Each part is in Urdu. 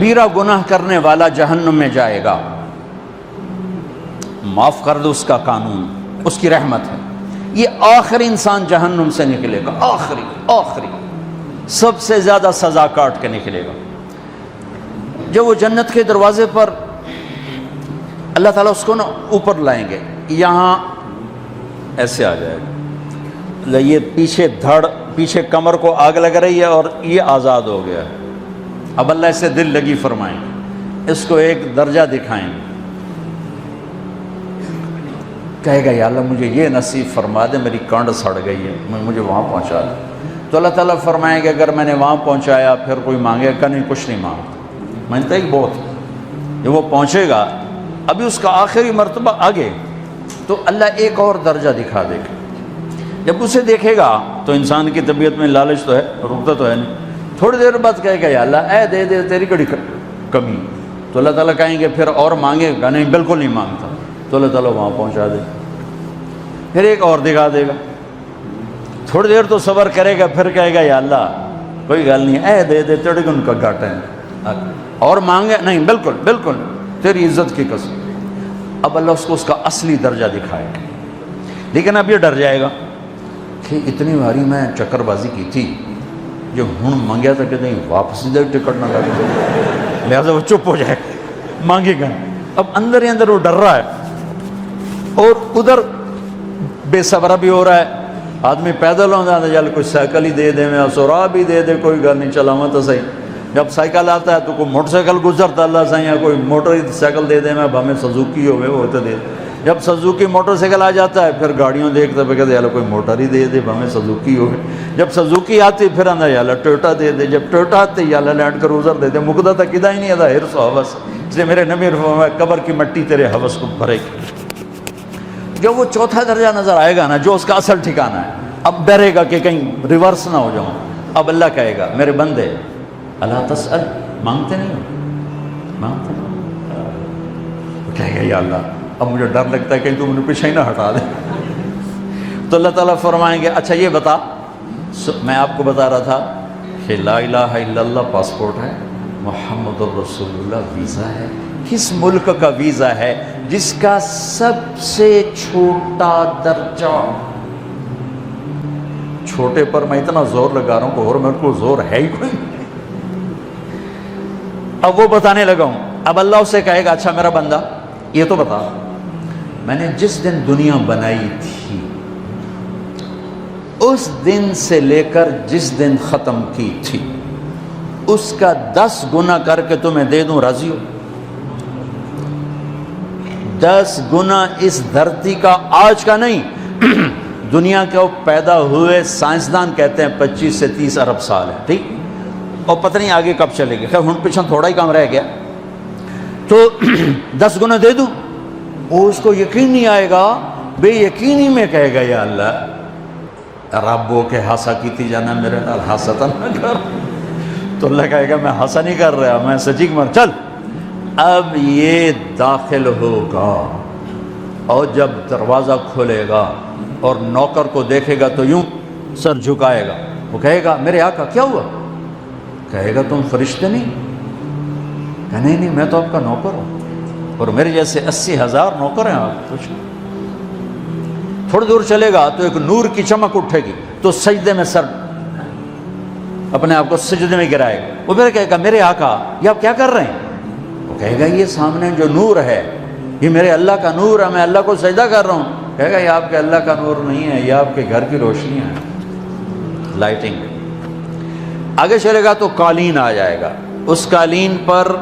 کبیرہ گناہ کرنے والا جہنم میں جائے گا، معاف کر دو اس کا قانون، اس کی رحمت ہے، یہ آخری انسان جہنم سے نکلے گا، آخری سب سے زیادہ سزا کاٹ کے نکلے گا۔ جب وہ جنت کے دروازے پر اللہ تعالیٰ اس کو نا اوپر لائیں گے، یہاں ایسے آ جائے گا، یہ پیچھے کمر کو آگ لگ رہی ہے اور یہ آزاد ہو گیا ہے۔ اب اللہ اسے دل لگی فرمائیں گے، اس کو ایک درجہ دکھائیں گے، کہے گا یا اللہ مجھے یہ نصیب فرما دے، میری کانڈ سڑ گئی ہے، مجھے وہاں پہنچا دے۔ تو اللہ تعالیٰ فرمائیں گے اگر میں نے وہاں پہنچایا پھر کوئی مانگے گا نہیں، کچھ نہیں مانگتا، مانتا ہی بہت۔ جب وہ پہنچے گا ابھی اس کا آخری مرتبہ آگے، تو اللہ ایک اور درجہ دکھا دے گا۔ جب اسے دیکھے گا تو انسان کی طبیعت میں لالچ تو ہے، رکتا تو ہے نہیں، تھوڑی دیر بعد کہے گا یا اللہ اے دے دے، تیری کڑی کمی۔ تو اللہ تعالیٰ کہیں گے پھر اور مانگے گا؟ نہیں، بالکل نہیں مانگتا۔ تو اللہ تعالیٰ وہاں پہنچا دے، پھر ایک اور دکھا دے گا، تھوڑی دیر تو صبر کرے گا، پھر کہے گا یا اللہ کوئی گل نہیں، اے دے دے، تیرے کو ان کا گھاٹا ہے، اور مانگے؟ نہیں، بالکل تیری عزت کی قسم۔ اب اللہ اس کو اس کا اصلی درجہ دکھائے گا، لیکن اب یہ ڈر جائے گا کہ اتنی باری میں چکر بازی کی تھی، جو ہوں مانگیا تھا کہ نہیں واپس دے ٹکٹ نہ لگ جائے، لہٰذا وہ چپ ہو جائے، مانگے گا۔ اب اندر ہی اندر وہ ڈر رہا ہے، اور ادھر بے صبرا بھی ہو رہا ہے، آدمی پیدل ہو جاتا ہے، چل کوئی سائیکل ہی دے دے، میں سورا بھی دے دے، کوئی گل نہیں، چلاواں تو صحیح۔ جب سائیکل آتا ہے تو کوئی موٹر سائیکل گزرتا اللہ صحیح ہے، کوئی موٹر سائیکل دے دے، میں ہمیں سزوکی ہوئے وہ تو دے دے۔ جب سزوکی موٹر سائیکل آ جاتا ہے پھر گاڑیوں دیکھتا ہے، کہتے ہیں کوئی موٹر ہی دے دے، ہمیں سزوکی ہوئے۔ جب سزوکی آتی پھر آنا یا اللہ ٹویوٹا دے دے، جب ٹویوٹا آتے یا اللہ لینڈ کروزر دے دے، مقدہ تک کدا ہی نہیں آتا، ہرس و حوث۔ اس لیے میرے نبی فرمایا قبر کی مٹی تیرے حوث کو بھرے گی۔ جب وہ چوتھا درجہ نظر آئے گا نا، جو اس کا اصل ٹھکانہ ہے، اب ڈرے گا کہ کہیں ریورس نہ ہو جاؤں۔ اب اللہ کہے گا میرے بندے اللہ تسأل، مانگتے نہیں ہو، مانگتے نہیں، کہے گا یا اللہ اب مجھے ڈر لگتا ہے کہیں تو مجھے پیچھے ہی نہ ہٹا دے۔ تو اللہ تعالیٰ فرمائیں گے اچھا یہ بتا، میں آپ کو بتا رہا تھا کہ لا الہ الا اللہ پاسپورٹ ہے، محمد الرسول اللہ ویزا ہے۔ کس ملک کا ویزا ہے؟ جس کا سب سے چھوٹا درجہ، چھوٹے پر میں اتنا زور لگا رہا ہوں کہ اور میرے کو زور ہے ہی کوئی۔ اب وہ بتانے لگا ہوں، اب اللہ اسے کہے گا اچھا میرا بندہ یہ تو بتا، میں نے جس دن دنیا بنائی تھی اس دن سے لے کر جس دن ختم کی تھی اس کا 10 گنا کر کے تمہیں دے دوں، راضی ہو؟ 10 گنا اس دھرتی کا، آج کا نہیں، دنیا کے وہ پیدا ہوئے سائنسدان کہتے ہیں 25 سے 30 ارب سال ہے، ٹھیک، اور پتہ نہیں آگے کب چلے گا، خیر ہن پیچھے تھوڑا ہی کام رہ گیا، تو 10 گنا دے دوں۔ وہ اس کو یقین نہیں آئے گا، بے یقینی میں کہے گا یا اللہ ربو کے ہاسا کیتی جانا، میرے نال ہاسا تو نہ کر۔ تو اللہ کہے گا میں ہاسا نہیں کر رہا، میں سچی مر، چل۔ اب یہ داخل ہوگا اور جب دروازہ کھولے گا اور نوکر کو دیکھے گا تو یوں سر جھکائے گا، وہ کہے گا میرے آقا کیا ہوا؟ کہے گا تم فرشتے نہیں؟ کہ نہیں میں تو آپ کا نوکر ہوں، اور میرے جیسے 80,000 نوکر ہیں آپ۔ کچھ تھوڑی دور چلے گا تو ایک نور کی چمک اٹھے گی تو سجدے میں سر اپنے آپ کو سجدے میں گرائے گا، وہ پھر کہے گا میرے آقا یہ آپ کیا کر رہے ہیں؟ وہ کہے گا یہ سامنے جو نور ہے یہ میرے اللہ کا نور ہے، میں اللہ کو سجدہ کر رہا ہوں۔ کہے گا یہ آپ کے اللہ کا نور نہیں ہے، یہ آپ کے گھر کی روشنی ہے، لائٹنگ۔ آگے چلے گا تو قالین آ جائے گا، اس قالین پر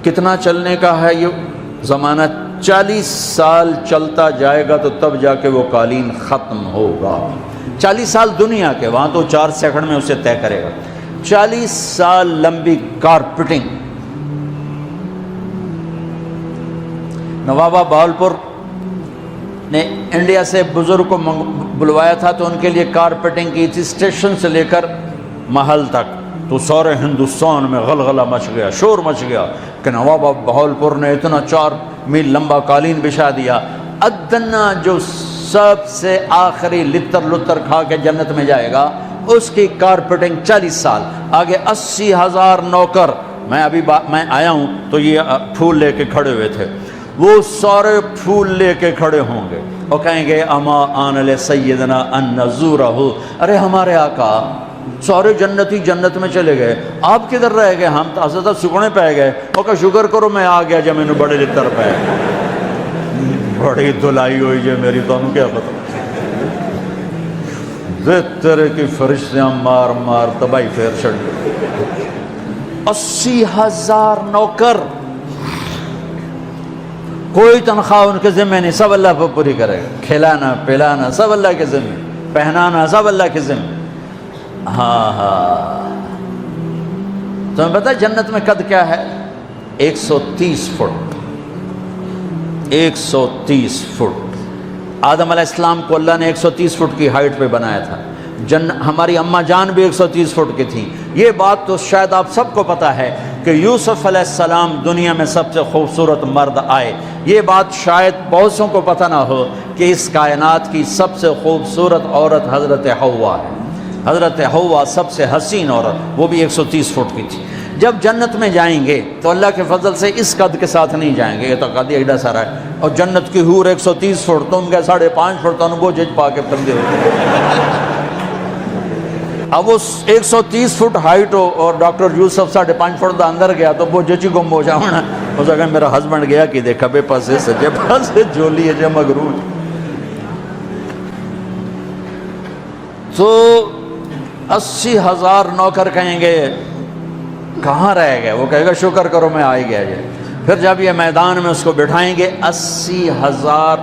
کتنا چلنے کا ہے یہ زمانہ؟ 40 سال چلتا جائے گا تو تب جا کے وہ قالین ختم ہوگا۔ 40 سال دنیا کے، وہاں تو 4 سیکنڈ میں اسے طے کرے گا۔ 40 سال لمبی کارپیٹنگ۔ نوابہ بہاولپور نے انڈیا سے بزرگ کو بلوایا تھا تو ان کے لیے کارپیٹنگ کی تھی، اسٹیشن سے لے کر محل تک، تو سارے ہندوستان میں غلغلہ مچ گیا، شور مچ گیا کہ نواب بہاولپور نے اتنا 4 میل لمبا قالین بچھا دیا۔ ادنا جو سب سے آخری لتر کھا کے جنت میں جائے گا اس کی کارپیٹنگ 40 سال، آگے 80,000 نوکر. میں آیا ہوں تو یہ پھول لے کے کھڑے ہوئے تھے، وہ سارے پھول لے کے کھڑے ہوں گے اور کہیں گے اما آن لسیدنا ان نزورہ، ارے ہمارے آقا سارے جنتی جنت میں چلے گئے، آپ کدھر رہ گئے؟ ہم تو حضرت سکڑے پہ گئے. وہ کہ شکر کرو میں آ گیا جب میں نے بڑے لتر پہ بڑی دلائی ہوئی جے میری، تو انہوں کیا پتا طرح کی فرشتیاں مار مار تباہی پھیر چھڑ گئے. 80,000 نوکر، کوئی تنخواہ ان کے ذمہ نہیں، سب اللہ پہ پوری کرے گا، کھلانا پلانا سب اللہ کے ذمہ، پہنانا سب اللہ کے ذمہ. ہاں تمہیں پتہ جنت میں قد کیا ہے؟ 130 فٹ. 130 فٹ. آدم علیہ السلام کو اللہ نے 130 فٹ کی ہائٹ پہ بنایا تھا. ہماری اماں جان بھی 130 فٹ کی تھی. یہ بات تو شاید آپ سب کو پتہ ہے کہ یوسف علیہ السلام دنیا میں سب سے خوبصورت مرد آئے. یہ بات شاید بہت سوں کو پتہ نہ ہو کہ اس کائنات کی سب سے خوبصورت عورت حضرت حوا ہے. حضرت حوا سب سے حسین عورت، وہ بھی 130 فٹ کی تھی. جب جنت میں جائیں گے تو اللہ کے فضل سے اس قد کے ساتھ نہیں جائیں گے، یہ تو قد ایڈا سارا ہے، اور جنت کی حور 130 فٹ، تم کیا 5.5 فٹ، تو وہ جج پا کے بندے ہوتے. اب وہ 130 فٹ ہائٹ ہو اور ڈاکٹر یوسف 5.5 فٹ دا اندر گیا تو وہ جچی گم ہو جاؤنا. ہو سکتا ہے میرا ہسبینڈ گیا کہ دیکھا بے پاسے سجے پاسے جولی ہے جو مغرور. تو 80,000 نوکر کہیں گے کہاں رہ گئے؟ وہ کہے گا شکر کرو میں آ ہی گیا. پھر جب یہ میدان میں اس کو بٹھائیں گے 80,000،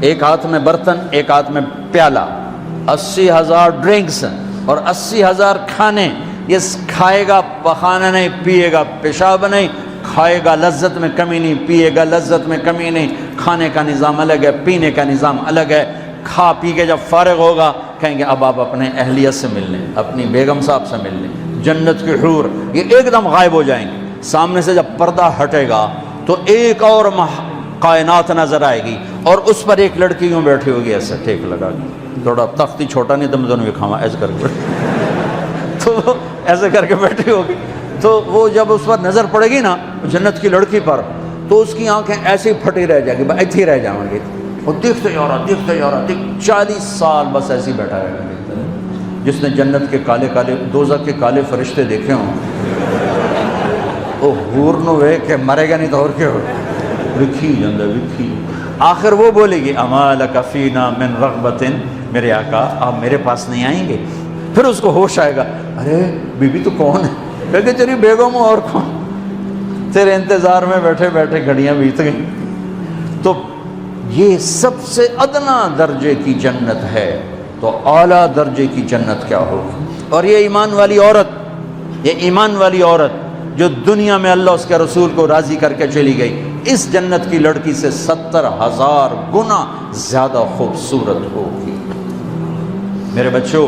ایک ہاتھ میں برتن ایک ہاتھ میں پیالہ، 80,000 ڈرنکس اور 80,000 کھانے. یہ کھائے گا پخانا نہیں، پیے گا پیشاب نہیں، کھائے گا لذت میں کمی نہیں، پیے گا لذت میں کمی نہیں. کھانے کا نظام الگ ہے، پینے کا نظام الگ ہے. کھا پی کے جب فارغ ہوگا کہیں گے اب آپ اپنے اہلیت سے مل لیں، اپنی بیگم صاحب سے مل لیں. جنت کی حور یہ ایک دم غائب ہو جائیں گے. سامنے سے جب پردہ ہٹے گا تو ایک اور کائنات نظر آئے گی، اور اس پر ایک لڑکی یوں بیٹھی ہوگی ایسے ٹھیک لگا کے، تھوڑا تختی چھوٹا نہیں تم دونوں بھی کھاوا ایسے کر کے تو ایسے کر کے بیٹھی ہوگی. تو وہ جب اس پر نظر پڑے گی نا جنت کی لڑکی پر، تو اس کی آنکھیں ایسی پھٹی رہ جائیں گی، ایتھی ہی رہ جائیں گی. وہ دیکھتے جا رہا 40 سال بس ایسے ہی بیٹھا رہے گا. جس نے جنت کے کالے کالے دوزخ کے کالے فرشتے دیکھے ہوں وہ حور نو وے کہ مرے گا نہیں تو اور کیا ہو لکھی جاندہ لکھی. آخر وہ بولے گی اما لک فینا من رغبت، میرے آقا آپ میرے پاس نہیں آئیں گے؟ پھر اس کو ہوش آئے گا، ارے بی بی تو کون ہے؟ کہ تیری بیگم اور کون، تیرے انتظار میں بیٹھے بیٹھے گھڑیاں بیت گئیں. تو یہ سب سے ادنا درجے کی جنت ہے، تو اعلیٰ درجے کی جنت کیا ہوگی؟ اور یہ ایمان والی عورت، یہ ایمان والی عورت جو دنیا میں اللہ اس کے رسول کو راضی کر کے چلی گئی، اس جنت کی لڑکی سے 70,000 گنا زیادہ خوبصورت ہوگی. میرے بچوں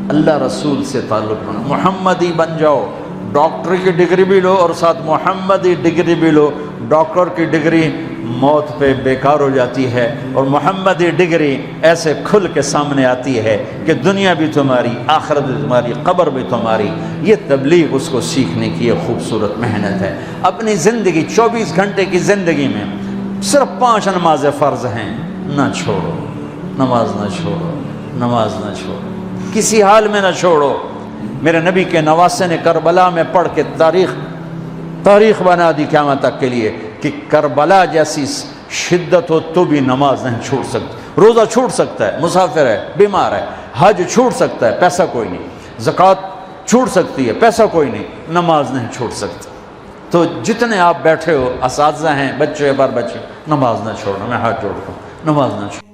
اللہ رسول سے تعلق بنا، محمدی بن جاؤ. ڈاکٹر کی ڈگری بھی لو اور ساتھ محمدی ڈگری بھی لو. ڈاکٹر کی ڈگری موت پہ بیکار ہو جاتی ہے، اور محمدی ڈگری ایسے کھل کے سامنے آتی ہے کہ دنیا بھی تمہاری، آخرت بھی تمہاری، قبر بھی تمہاری. یہ تبلیغ اس کو سیکھنے کی یہ خوبصورت محنت ہے. اپنی زندگی 24 گھنٹے کی زندگی میں صرف 5 نمازیں فرض ہیں، نہ چھوڑو. نماز نہ چھوڑو، نماز نہ چھوڑو، کسی حال میں نہ چھوڑو. میرے نبی کے نواسے نے کربلا میں پڑھ کے تاریخ بنا دی قیامت تک کے لیے کہ کربلا جیسی شدت ہو تو بھی نماز نہیں چھوڑ سکتی. روزہ چھوٹ سکتا ہے، مسافر ہے، بیمار ہے. حج چھوٹ سکتا ہے، پیسہ کوئی نہیں. زکوٰۃ چھوٹ سکتی ہے، پیسہ کوئی نہیں. نماز نہیں چھوٹ سکتی. تو جتنے آپ بیٹھے ہو، اساتذہ ہیں، بچے بار بچے، نماز نہ چھوڑنا. میں ہاتھ جوڑتا ہوں، نماز نہ چھوڑنا.